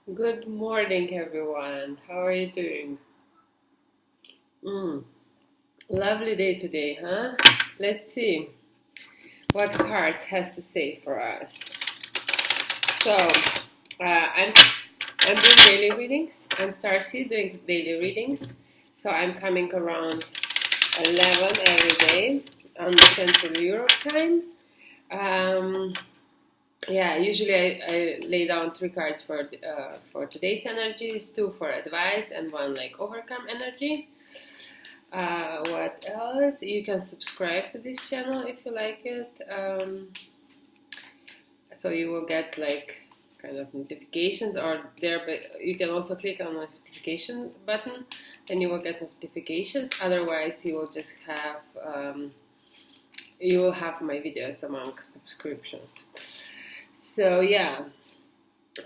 Good morning, everyone. How are you doing? Mm, Lovely day today, huh? Let's see what cards has to say for us. So, I'm doing daily readings. I'm Starseed doing daily readings. So I'm coming around 11 every day on the Central Europe time. Um, Yeah, usually I lay down 3 cards for today's energies, 2 for advice, and 1 like overcome energy. What else? You can subscribe to this channel if you like it. So you will get like kind of notifications, or there, but you can also click on the notification button, and you will get notifications. Otherwise, you will have my videos among subscriptions. So yeah.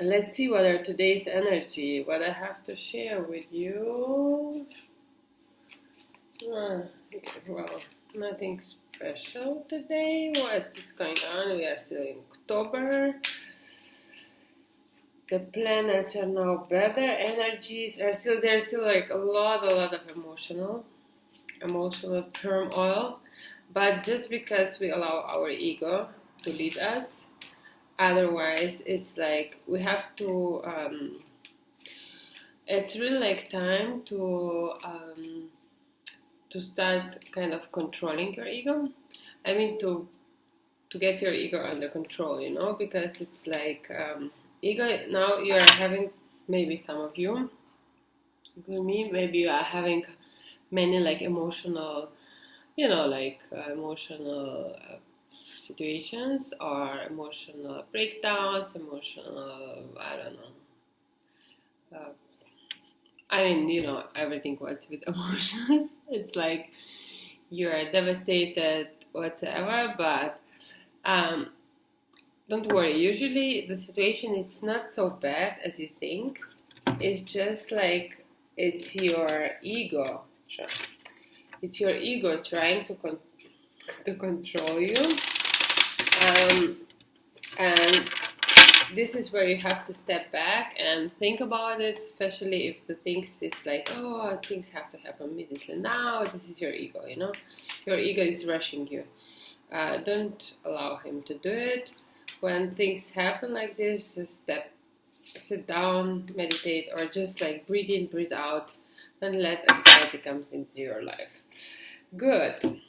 Let's see what are today's energy, what I have to share with you. Well, nothing special today. What is going on? We are still in October. The planets are now better. Energies are still there. Still like a lot of emotional turmoil. But just because we allow our ego to lead us, otherwise it's like we have to. It's really like time to start kind of controlling your ego. I mean to get your ego under control, because it's like ego. Now you are having, maybe some of you, including me, maybe you are having many like emotional, emotional situations or emotional breakdowns, emotional, I don't know. I mean, everything what's with emotions. It's like you're devastated whatsoever, but um, don't worry. Usually the situation, it's not so bad as you think. It's just like it's your ego. It's your ego trying to control you, and this is where you have to step back and think about it, especially if the things, it's like, oh, things have to happen immediately now. This is your ego, your ego is rushing you. Don't allow him to do it. When things happen like this, just sit down, meditate, or just like breathe in, breathe out. Don't let anxiety comes into your life. Good.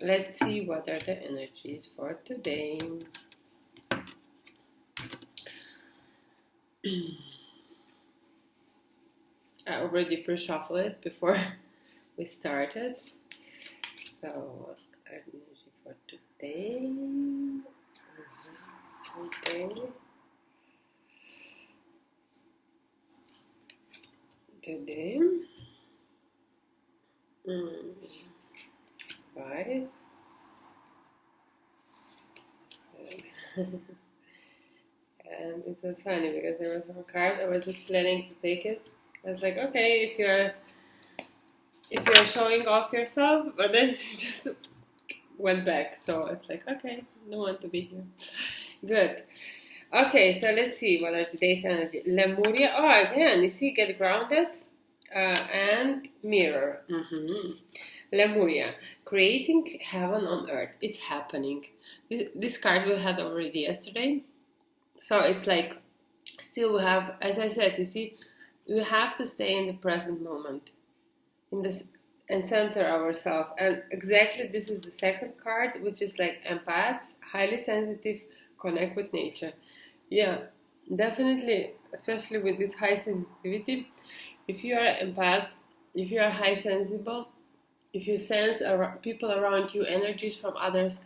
Let's see what are the energies for today. I already pre-shuffled it before we started. So, energy for today. Today. Guys. And it was funny because there was one card. I was just planning to take it. I was like, okay, if you're showing off yourself, but then she just went back. So it's like, okay, no one to be here. Good. Okay, so let's see what are today's energy. Lemuria. Oh, again, you see, get grounded, and mirror. Lemuria, creating heaven on earth. It's happening. This card we had already yesterday. So it's like, still we have, as I said, you see, we have to stay in the present moment, in this, and center ourselves. And exactly, this is the second card, which is like empaths, highly sensitive, connect with nature. Yeah, definitely, especially with this high sensitivity. If you are empath, if you are high sensible, if you sense people around you, energies from others,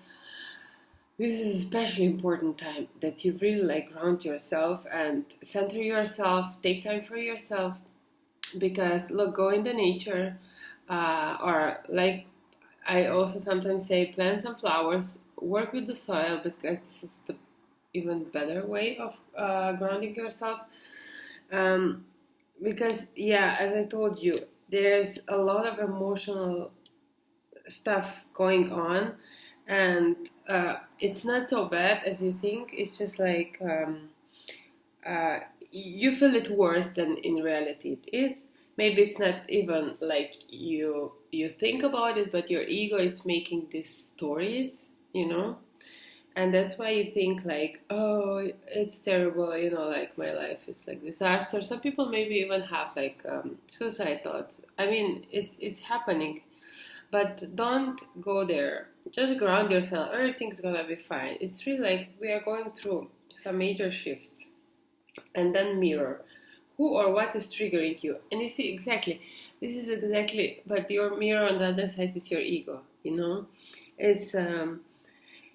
this is especially important time that you really like ground yourself and center yourself, take time for yourself, because look, go into nature, or like I also sometimes say, plant some flowers, work with the soil, because this is the even better way of grounding yourself. Because yeah, as I told you, there's a lot of emotional stuff going on, and it's not so bad as you think. It's just like you feel it worse than in reality it is. Maybe it's not even like you think about it, but your ego is making these stories, and that's why you think like, oh, it's terrible, like my life is like disaster. Some people maybe even have like suicide thoughts. I mean, it's happening, but don't go there. Just ground yourself. Everything's gonna be fine. It's really like we are going through some major shifts, and then mirror who or what is triggering you. And you see exactly, this is exactly, but your mirror on the other side is your ego, It's,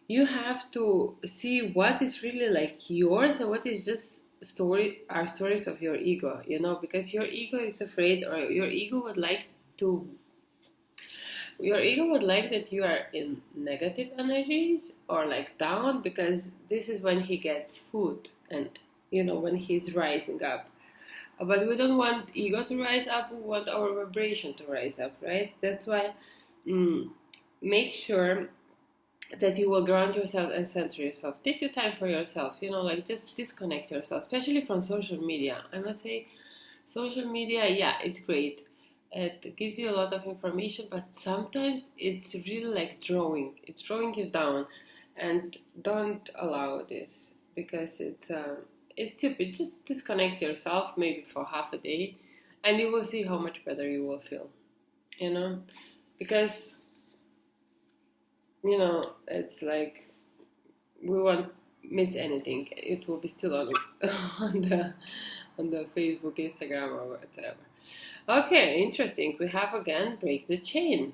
you have to see what is really like yours and what is just stories of your ego, because your ego is afraid, or your ego would like that you are in negative energies or like down, because this is when he gets food and when he's rising up. But we don't want ego to rise up, we want our vibration to rise up, right? That's why make sure that you will ground yourself and center yourself. Take your time for yourself, like just disconnect yourself, especially from social media. I must say, social media, yeah, it's great. It gives you a lot of information, but sometimes it's really like it's drawing you down, and don't allow this, because it's stupid. Just disconnect yourself maybe for half a day, and you will see how much better you will feel, because it's like we won't miss anything. It will be still on on the Facebook, Instagram, or whatever. Okay, interesting. We have again break the chain,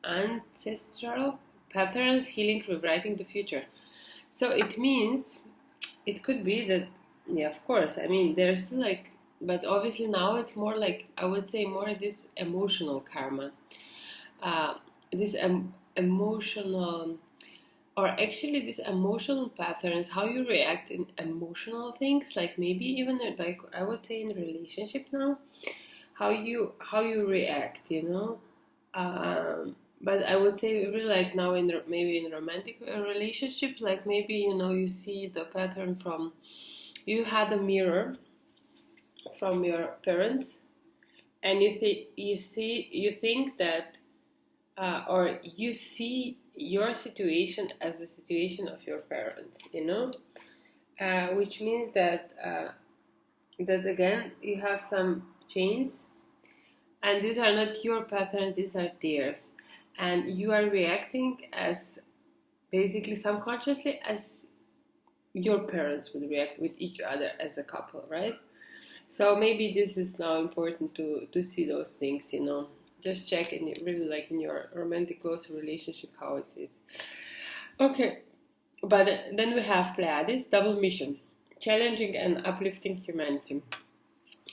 ancestral patterns, healing, rewriting the future. So it means it could be that, yeah, of course. I mean, there's still like, but obviously now it's more like, I would say, more this emotional karma, this emotional, or actually these emotional patterns, how you react in emotional things, like maybe even like I would say in relationship now, how you react, but I would say really like now maybe in romantic relationships, like maybe you see the pattern from, you had a mirror from your parents, and you think that or you see your situation as the situation of your parents, which means that that again you have some chains, and these are not your patterns, these are theirs, and you are reacting as basically subconsciously as your parents would react with each other as a couple, right? So maybe this is now important to see those things, just check in really like in your romantic close relationship how it is. Okay, but then we have Pleiades, double mission, challenging and uplifting humanity.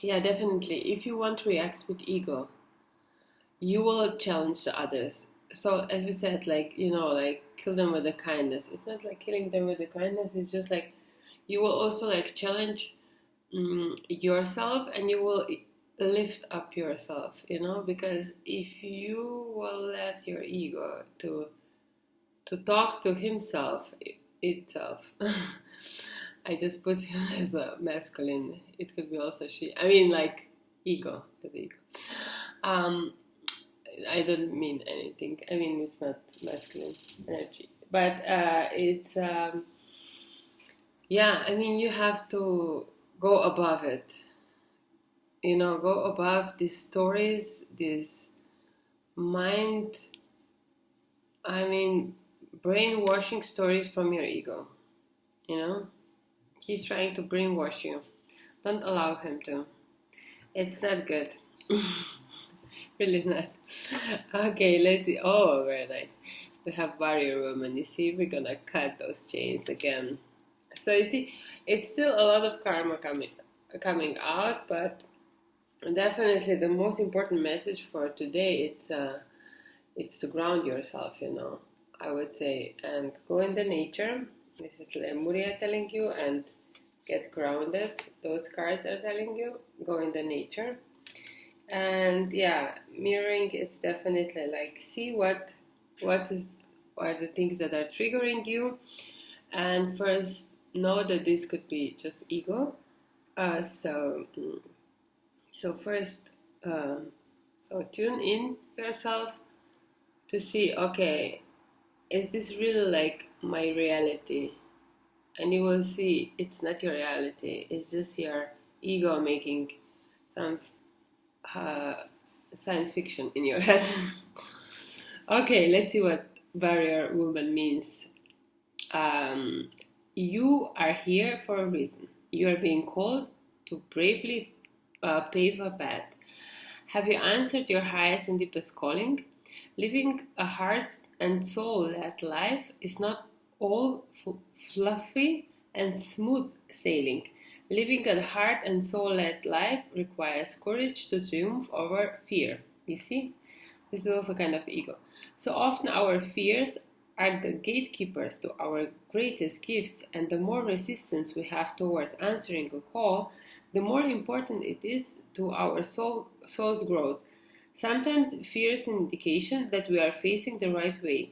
Yeah, definitely. If you want to react with ego, you will challenge the others. So as we said, like like kill them with the kindness. It's not like killing them with the kindness. It's just like you will also like challenge yourself, and you will lift up yourself, because if you will let your ego to talk to himself itself. I just put him as a masculine. It could be also she. I mean, like ego, the ego. I don't mean anything. I mean, it's not masculine energy, but it's yeah. I mean, you have to go above it. Go above these stories, this mind. I mean, brainwashing stories from your ego. He's trying to brainwash you. Don't allow him to. It's not good. Really not. Okay, let's see. Oh, very nice. We have warrior woman. You see, we're gonna cut those chains again. So you see, it's still a lot of karma coming out, but definitely the most important message for today it's to ground yourself. I would say, and go in the nature. This is Lemuria telling you, and get grounded. Those cards are telling you, go in the nature. And yeah, mirroring, it's definitely like see what are the things that are triggering you, and first know that this could be just ego, So first, so tune in yourself to see, okay, is this really like my reality? And you will see it's not your reality. It's just your ego making some uh, science fiction in your head. Okay, let's see what warrior woman means. You are here for a reason. You are being called to bravely pave a path. Have you answered your highest and deepest calling? Living a heart and soul-led life is not all fluffy and smooth sailing. Living a heart and soul-led life requires courage to triumph over fear. You see? This is also kind of ego. So often our fears are the gatekeepers to our greatest gifts, and the more resistance we have towards answering a call, the more important it is to our soul's growth. Sometimes fear is an indication that we are facing the right way.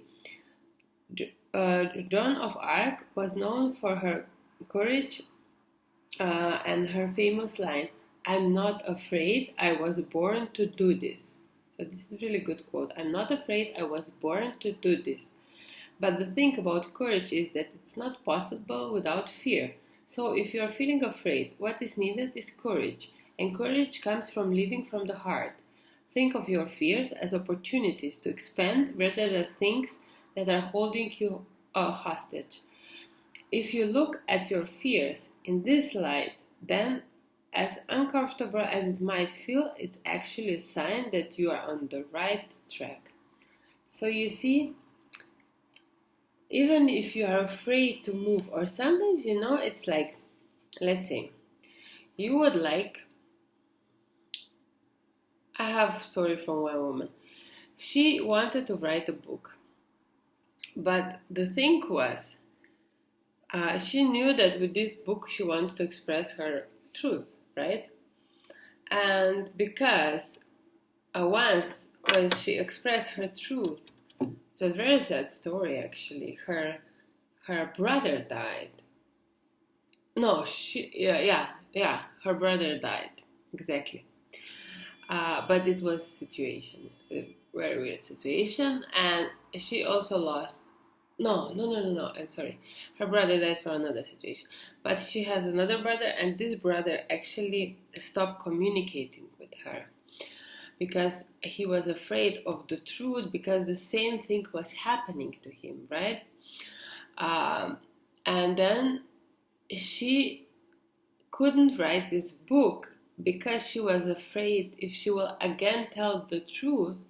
Joan of Arc was known for her courage and her famous line, "I'm not afraid, I was born to do this." So this is a really good quote. "I'm not afraid, I was born to do this." But the thing about courage is that it's not possible without fear. So if you are feeling afraid, what is needed is courage. And courage comes from living from the heart. Think of your fears as opportunities to expand rather than things that are holding you hostage. If you look at your fears in this light, then as uncomfortable as it might feel, it's actually a sign that you are on the right track. So you see, even if you are afraid to move, or sometimes, it's like, let's say, you would like, I have a story from one woman. She wanted to write a book, but the thing was, she knew that with this book she wants to express her truth, right? And because once when she expressed her truth, it was a very sad story actually. Her brother died. No, her brother died, exactly. But it was a very weird situation, and she also lost. No, I'm sorry. Her brother died for another situation. But she has another brother, and this brother actually stopped communicating with her because he was afraid of the truth, because the same thing was happening to him, right? And then she couldn't write this book because she was afraid if she will again tell the truth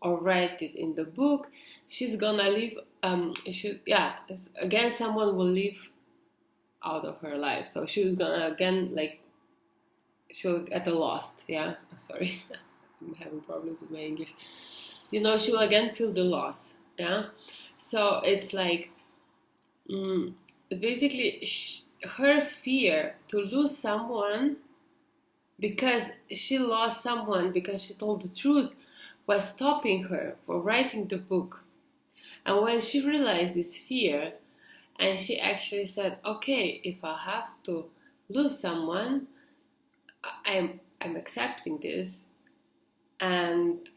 or write it in the book, she's gonna leave. Again, someone will leave out of her life. So she was gonna again, she'll get lost. Yeah, sorry, I'm having problems with my English. She will again feel the loss. Yeah, so it's like, it's basically her fear to lose someone because she lost someone because she told the truth was stopping her from writing the book. And when she realized this fear, and she actually said, okay, if I have to lose someone, I'm accepting this. And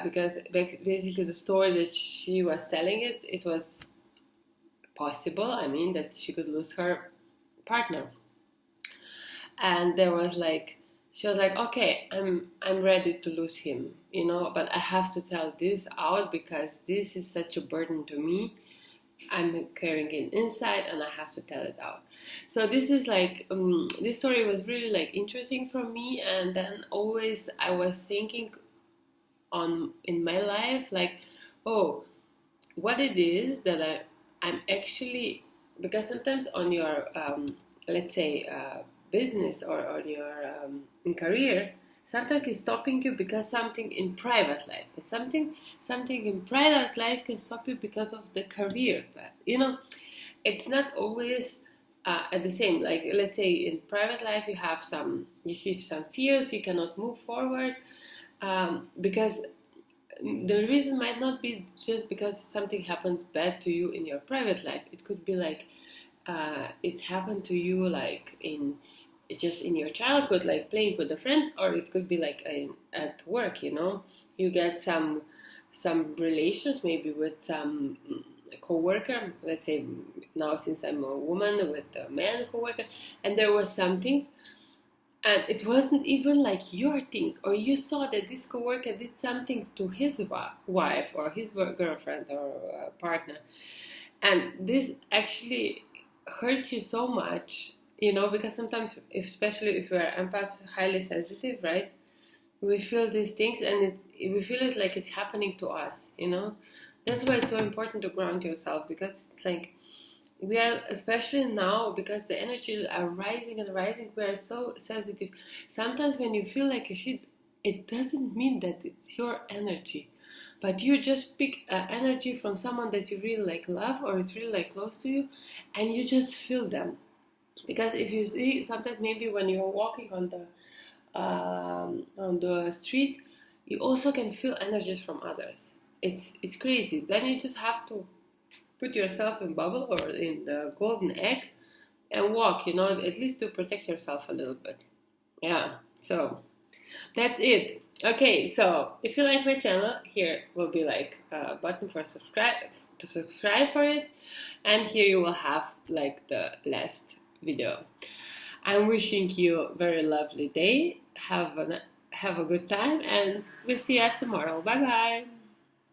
because basically the story that she was telling, it was possible, that she could lose her partner. And there was she was like, okay, I'm ready to lose him, but I have to tell this out because this is such a burden to me. I'm carrying it inside and I have to tell it out. So this is this story was really interesting for me. And then always I was thinking in my life, what it is that I'm actually, because sometimes on your, let's say, business or on your in career, sometimes it's stopping you because something in private life. And something in private life can stop you because of the career. But, it's not always at the same. Let's say in private life you have some fears, you cannot move forward because the reason might not be just because something happens bad to you in your private life. It could be it happened to you it's just in your childhood, like playing with the friends, or it could be like at work, you know, you get some relations maybe with some co-worker, let's say now since I'm a woman with a man co-worker, and there was something, and it wasn't even like your thing, or you saw that this co-worker did something to his wife or his girlfriend or partner, and this actually hurts you so much, you know, because sometimes, especially if we are empaths, highly sensitive, right, we feel these things, and we feel it like it's happening to us, you know. That's why it's so important to ground yourself, because it's like we are, especially now, because the energies are rising and rising, we are so sensitive. Sometimes when you feel like a shit, it doesn't mean that it's your energy, but you just pick energy from someone that you really like love, or it's really like close to you, and you just feel them. Because if you see, sometimes maybe when you're walking on the street, you also can feel energies from others. It's crazy. Then you just have to put yourself in bubble or in the golden egg and walk, you know, at least to protect yourself a little bit. Yeah, so that's it. Okay, so if you like my channel, here will be like a button for subscribe for it, and here you will have like the last video. I'm wishing you a very lovely day. Have a good time, and we'll see us tomorrow. Bye bye.